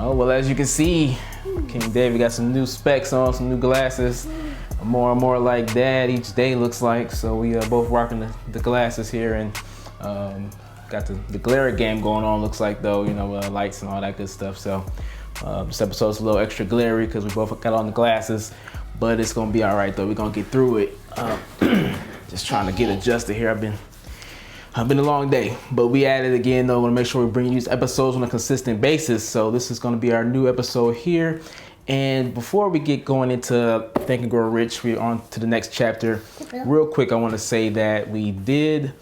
Oh, well, as you can see, King David got some new specs on, some new glasses. More and more like Dad each day looks like. So we both rocking the glasses here, and got the glare game going on, looks like, though, you know, lights and all that good stuff. So this episode's a little extra glary because we both got on the glasses, but it's gonna be all right, though. We're gonna get through it. Just trying to get adjusted here. I've been a long day, but we at it again, though. I want to make sure we bring you these episodes on a consistent basis. So this is going to be our new episode here. And before we get going into Think and Grow Rich, we're on to the next chapter. Real quick, I want to say that we did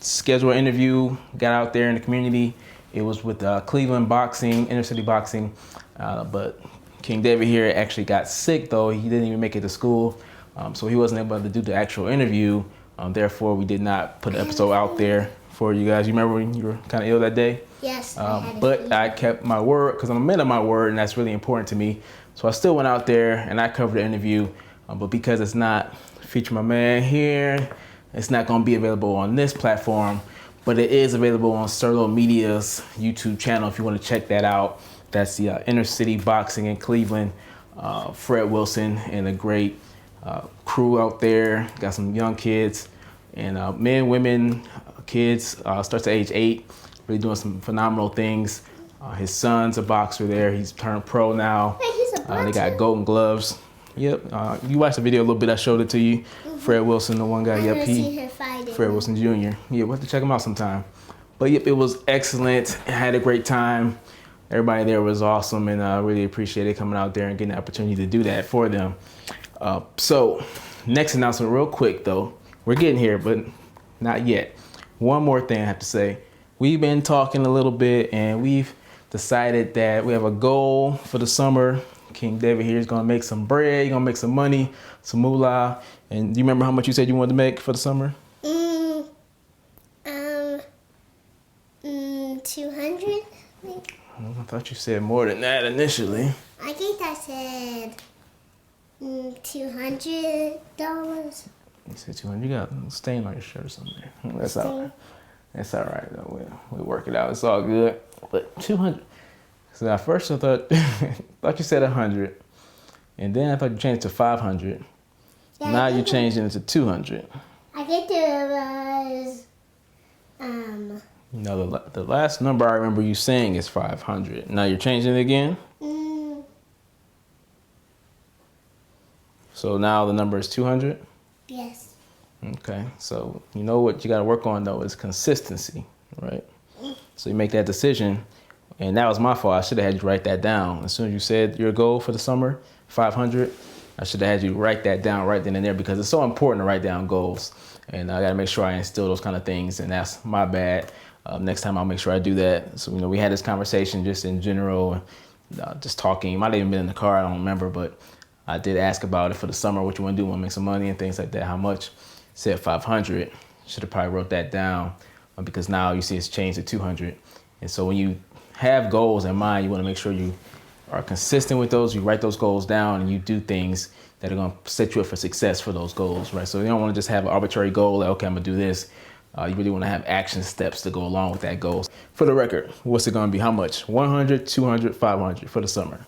schedule an interview, got out there in the community. It was with Cleveland Boxing, Inner City Boxing. But King David here actually got sick, though. He didn't even make it to school. So he wasn't able to do the actual interview. Therefore, we did not put an episode out there for you guys. You remember when you were kind of ill that day? Yes. But I kept my word because I'm a man of my word, and that's really important to me. So I still went out there and I covered the interview. But because it's not feature my man here, it's not going to be available on this platform. But it is available on Serlo Media's YouTube channel if you want to check that out. That's the Inner City Boxing in Cleveland. Fred Wilson and a great crew out there. Got some young kids and men, women, kids, starts at age 8, really doing some phenomenal things. His son's a boxer there. He's turned pro now. Hey, he's a boxer. They got golden gloves. Yep. You watched the video a little bit. I showed it to you. Fred Wilson, the one guy. Yep. Fred Wilson Jr. Yeah, we'll have to check him out sometime. But yep, it was excellent. I had a great time. Everybody there was awesome, and I really appreciated coming out there and getting the opportunity to do that for them. So next announcement real quick, though. We're getting here, but not yet. One more thing I have to say. We've been talking a little bit, and we've decided that we have a goal for the summer. King David here is going to make some bread. He's going to make some money, some moolah. And do you remember how much you said you wanted to make for the summer? 200. I thought you said more than that initially. I think I said $200. You said 200. You got a stain on your shirt or something there. That's all right. That's all right, though. We'll work it out. It's all good. But 200. So at first I thought you said 100. And then I thought you changed it to 500. Yeah, now you're changing it to 200. I think it was, No, the last number I remember you saying is 500. Now you're changing it again? So now the number is 200? Yes. Okay, so you know what you got to work on, though, is consistency, right? So you make that decision, and that was my fault. I should have had you write that down. As soon as you said your goal for the summer, 500, I should have had you write that down right then and there because it's so important to write down goals. And I got to make sure I instill those kind of things, and that's my bad. Next time I'll make sure I do that. So, you know, we had this conversation just in general, just talking. It might have even been in the car, I don't remember, but I did ask about it for the summer, what you want to do, want to make some money and things like that, how much. Said 500. Should have probably wrote that down because now you see it's changed to 200. And so when you have goals in mind, you want to make sure you are consistent with those. You write those goals down and you do things that are going to set you up for success for those goals, right? So you don't want to just have an arbitrary goal like, okay, I'm going to do this. You really want to have action steps to go along with that goal. For the record, what's it going to be? How much? 100, 200, 500 for the summer?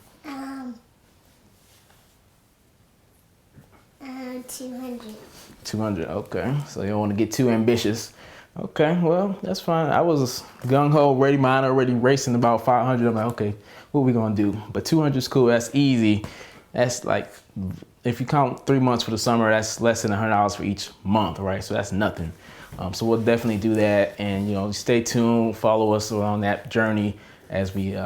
200. 200, okay. So you don't want to get too ambitious. Okay, well, that's fine. I was gung-ho, ready, mine already racing about 500. I'm like, okay, what are we going to do? But 200 is cool. That's easy. That's like, if you count 3 months for the summer, that's less than $100 for each month, right? So that's nothing. So we'll definitely do that. And, you know, stay tuned. Follow us on that journey as we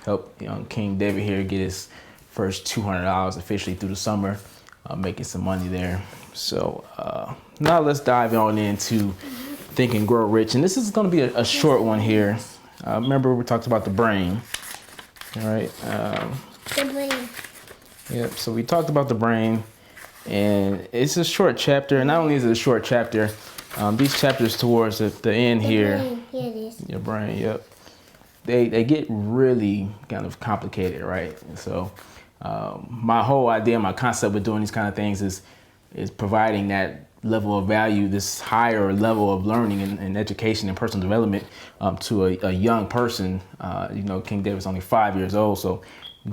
help King David here get his first $200 officially through the summer, making some money there. So now let's dive on into Think and Grow Rich. And this is going to be a short one here. Remember we talked about the brain, all right? The brain. Yep, so we talked about the brain, and it's a short chapter. And not only is it a short chapter, these chapters towards the end here. Here it is. Your brain, yep. They get really kind of complicated, right? And so my whole idea, my concept with doing these kind of things is providing that level of value, this higher level of learning and education and personal development to a young person. King David's only 5 years old, so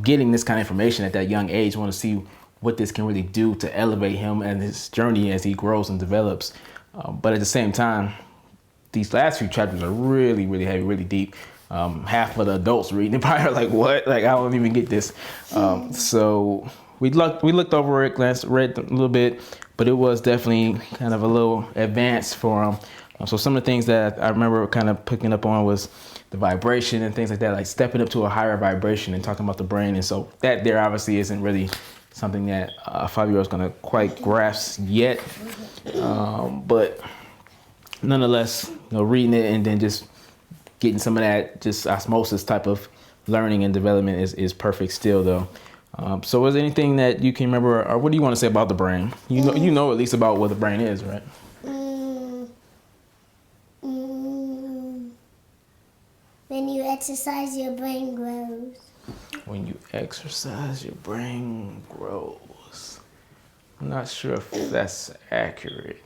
getting this kind of information at that young age, I want to see what this can really do to elevate him and his journey as he grows and develops. But at the same time, these last few chapters are really, really heavy, really deep. Half of the adults reading it probably are like, what? Like, I don't even get this. So we looked over it, read a little bit, but it was definitely kind of a little advanced for him. So some of the things that I remember kind of picking up on was the vibration and things like that, like stepping up to a higher vibration and talking about the brain. And so that there obviously isn't really something that a 5-year-old is going to quite grasp yet. But nonetheless, reading it and then just getting some of that just osmosis type of learning and development is perfect still, though. So was there anything that you can remember, or what do you want to say about the brain? You know at least about what the brain is, right? When you exercise, your brain grows. When you exercise, your brain grows. I'm not sure if that's accurate.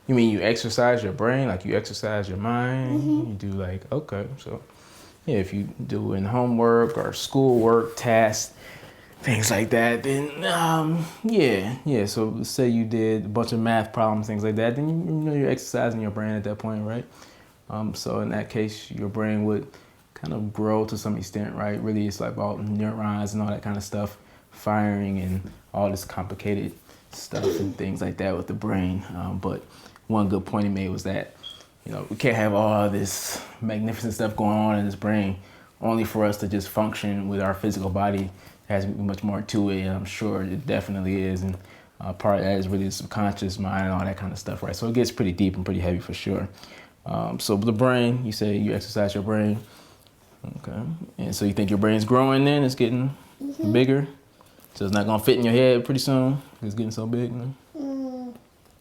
You mean you exercise your brain, like you exercise your mind? You do okay, so yeah, if you do in homework or schoolwork, tasks, things like that, then yeah. So say you did a bunch of math problems, things like that, then you're exercising your brain at that point, right? So in that case, your brain would kind of grow to some extent, right? Really, it's like about neurons and all that kind of stuff, firing and all this complicated stuff and things like that with the brain. But one good point he made was that, we can't have all this magnificent stuff going on in this brain only for us to just function with our physical body. There has much more to it, and I'm sure it definitely is. And part of that is really the subconscious mind and all that kind of stuff, right? So it gets pretty deep and pretty heavy for sure. So the brain, you say you exercise your brain. Okay. And so you think your brain's growing then? It's getting bigger? So it's not going to fit in your head pretty soon? It's getting so big?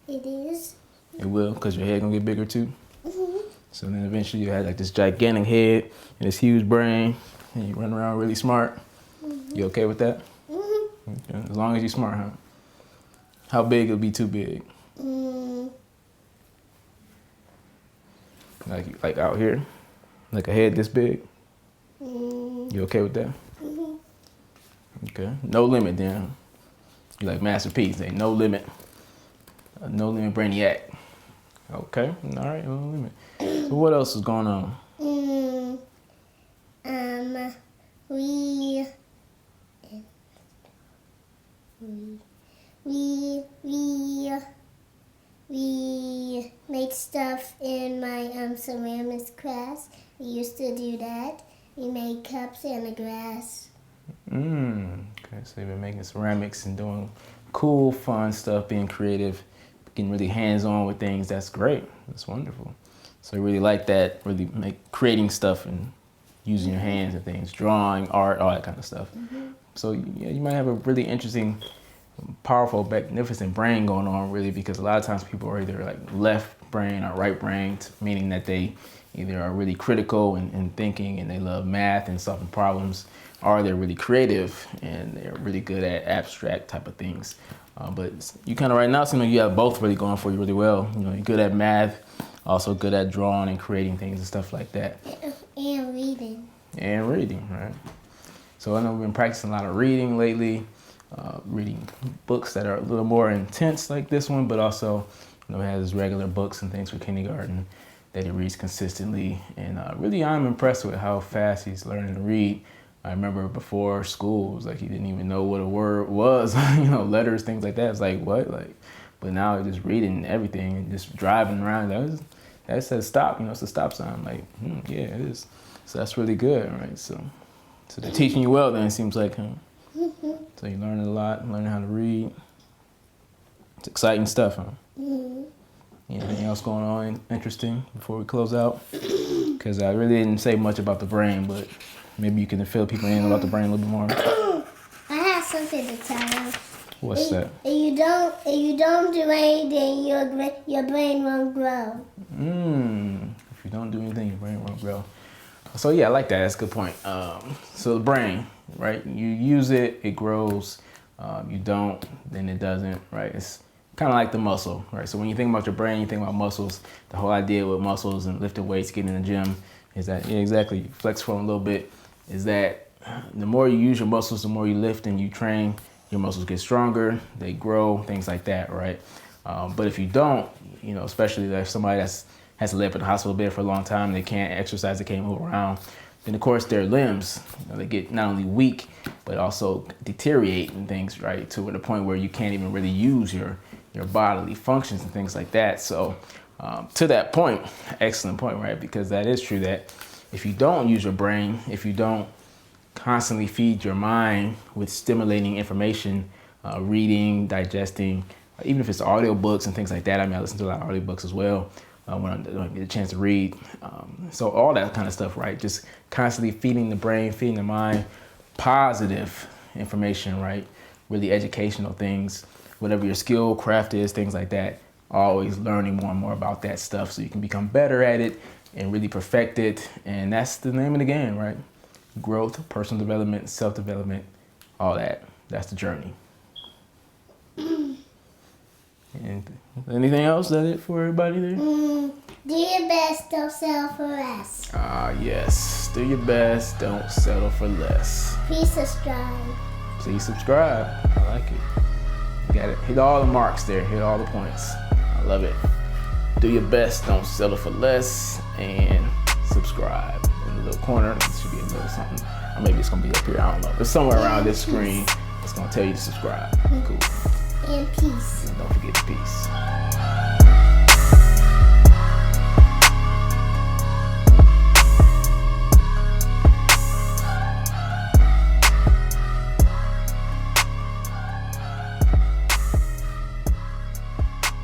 It is. It will, because your head going to get bigger too? So then eventually you have like this gigantic head and this huge brain, and you run around really smart. You okay with that? Okay. As long as you're smart, huh? How big would be too big? Like out here? Like a head this big? You okay with that? Okay. No limit then. You like Master P, say no limit. No limit brainiac. Okay. All right, no limit. So what else is going on? We make stuff in my ceramics class. We used to do that. We made cups and a glass. Okay, so you've been making ceramics and doing cool, fun stuff, being creative, getting really hands-on with things. That's great. That's wonderful. So you really like that, really creating stuff and using your hands and things, drawing, art, all that kind of stuff. So yeah, you might have a really interesting, powerful, magnificent brain going on, really, because a lot of times people are either like left brain or right brain, meaning that they either are really critical and thinking and they love math and solving problems, or they're really creative and they're really good at abstract type of things. But you kind of right now seem like you have both really going for you really well. You're good at math, also good at drawing and creating things and stuff like that. And reading. And reading, right? So I know we've been practicing a lot of reading lately, reading books that are a little more intense like this one, but also he has regular books and things for kindergarten that he reads consistently. And really I'm impressed with how fast he's learning to read. I remember before school, it was like he didn't even know what a word was, letters, things like that. It's like, what? But now he's just reading everything and just driving around. That says stop, it's a stop sign. I'm like, yeah, it is. So that's really good, right? So they're teaching you well then, it seems like, huh? So you're learning a lot, learning how to read. It's exciting stuff, huh? Anything else going on interesting before we close out? Because I really didn't say much about the brain, but maybe you can fill people in about the brain a little bit more. I have something to tell you. What's that? If you don't do anything, your brain won't grow. If you don't do anything, your brain won't grow. So yeah, I like that. That's a good point. So the brain, right? You use it, it grows. You don't, then it doesn't, right? It's kind of like the muscle, right? So when you think about your brain, you think about muscles. The whole idea with muscles and lifting weights, getting in the gym, is that, yeah, exactly, flex for them a little bit, is that the more you use your muscles, the more you lift and you train, your muscles get stronger, they grow, things like that, right? But if you don't, you know, especially if somebody has to live in the hospital bed for a long time, they can't exercise, they can't move around, then of course their limbs, you know, they get not only weak, but also deteriorate and things, right? To the point where you can't even really use your bodily functions and things like that. So to that point, excellent point, right? Because that is true, that if you don't use your brain, if you don't constantly feed your mind with stimulating information, reading, digesting, even if it's audiobooks and things like that. I mean, I listen to a lot of audiobooks as well when I get a chance to read. So all that kind of stuff, right? Just constantly feeding the brain, feeding the mind positive information, right? Really educational things, whatever your skill, craft is, things like that. Always learning more and more about that stuff so you can become better at it and really perfect it. And that's the name of the game, right? Growth, personal development, self-development, all that. That's the journey. And anything else? Is that it for everybody there? Do your best, don't settle for less. Yes. Do your best, don't settle for less. Please subscribe. Please subscribe. I like it. You got it. Hit all the marks there. Hit all the points. I love it. Do your best, don't settle for less, and subscribe. In the little corner, it should be a little something. Or maybe it's gonna be up here. I don't know. It's somewhere around this screen. It's gonna tell you to subscribe. Cool. And peace. And don't forget the peace.